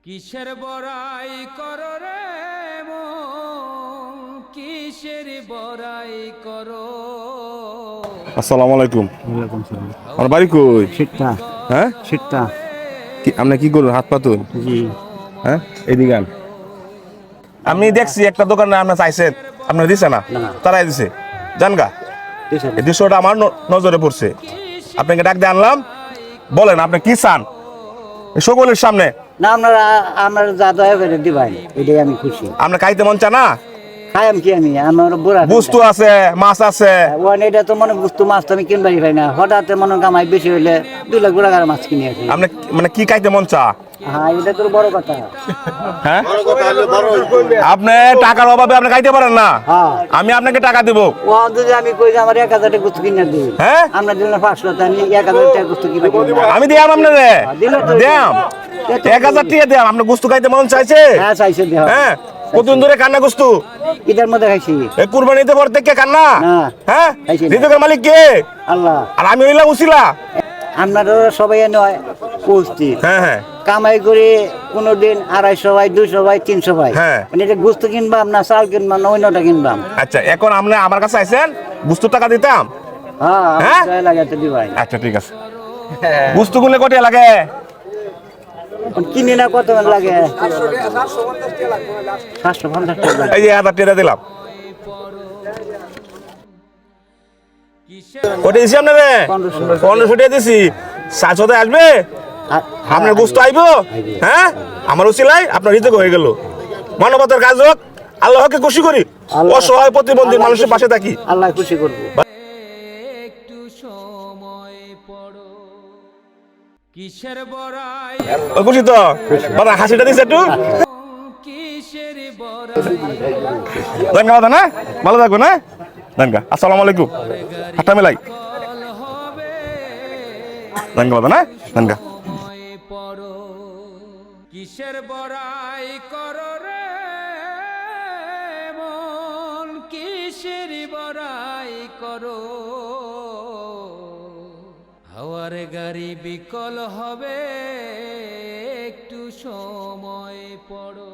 কিসের বড়াই করো রে মন, কিসের বড়াই করো। আসসালামু আলাইকুম। ওয়ালাইকুম সালাম। আমার বাড়ি কই? শিটটা হ্যাঁ, শিটটা আপনি কি করুন? হাত পাতুন। জি হ্যাঁ, এদিকে আন। আমি দেখছি একটা দোকানে আপনার চাইছেন, আপনার দিছে না, না। তারাই দিছে। জানগা দিছেন। এই দৃশ্যটা আমার নজরে পড়ছে, আপনাকে ডাক দিয়ে আনলাম। বলেন আপনি কি চান সকলের সামনে? না আপনারা আমার যা দয়া করে দিবাই এটাই আমি খুশি। আপনার খাইতে মন চা না? খাইম কি আমি আমার বুড়া বুস্তু আছে, মাছ আছে। ওয়ান এটা তো মনে বুঝতো মাছ তো আমি কিনবারই পাই না, হঠাৎ মনে কামাই বেশি হইলে 2 লাখ টাকার মাছ কিনে আসি। আপনি মানে কি খাইতে মন চা? হ্যাঁ এটা তোর বড় কথা। হ্যাঁ, আপনি টাকার অভাবে আপনি খাইতে পারেন না, হ্যাঁ আমি আপনাকে টাকা দিব। ও যদি আমি কই যে আমার 1000 টাকা গুস্ত কিনে দিই, হ্যাঁ, আমরা দিলাম 500 তা আমি 1000 টাকা গুস্ত কিনে দিই। আমি দিয়াম আপনারে, দিলে তো দিয়াম 1000 টাকা দিয়াম। আপনি গুস্তু খাইতে মন চাইছে? হ্যাঁ চাইছে দেহ। হ্যাঁ, কতদিন ধরে কান্না গুস্তু? ঈদের মধ্যে খাইছি। এই কুরবানিতে পর থেকে কান্না? না। হ্যাঁ, খাইছি না। রিজকের মালিক কে? আল্লাহ। আর আমি হইলাম উসিলা। আপনারা সবাই নয় উপস্থিত হ্যাঁ হ্যাঁ, কামাই করে কোনোদিন 250 ভাই 200 ভাই 300 ভাই হ্যাঁ। মানে এটা গোস্ত কিনবাম না চাল কিনবাম না অন্যটা কিনবাম। আচ্ছা এখন আপনি আমার কাছে আইছেন, গুস্তু টাকা দিতাম। হ্যাঁ হ্যাঁ? হ্যাঁ লাগাতে দি ভাই। আচ্ছা ঠিক আছে। গুস্তু গুলো কত লাগে? কিনে না কত লাগে? 750 টাকা লাগে। এই যে 1000 টাকা দিলাম। ওটা দিছি আপনারে 1500 টাকা দিছি। 700 টাকা আসবে? আপনার গুস্তু আইবো? হ্যাঁ, আমার উসিলাই আপনার রিজক হয়ে গেল। মানবতার কাজ হোক, আল্লাহকে খুশি করি, আল্লাহ- অসহায় প্রতিবন্ধী মানুষের পাশে থাকি। আল্লাহ খুশি করবো। একটু সময় পড়ো, কিসের বড়াই ও খুশি তো? বাবা হাসিটা দিছে একটু। কিসের বড়াই ধন্যবাদ না, ভালো থাকবেন। হ্যাঁ, ধন্যবাদ। আসসালামু আলাইকুম। হাতটা মেলাই। কল হবে। ধন্যবাদ না, ধন্যবাদ। সময় পড়ো, কিসের বড়াই করো রে মন, কিসের বড়াই করো। হাওয়ার গাড়ি বিকল হবে, একটু সময় পড়ো।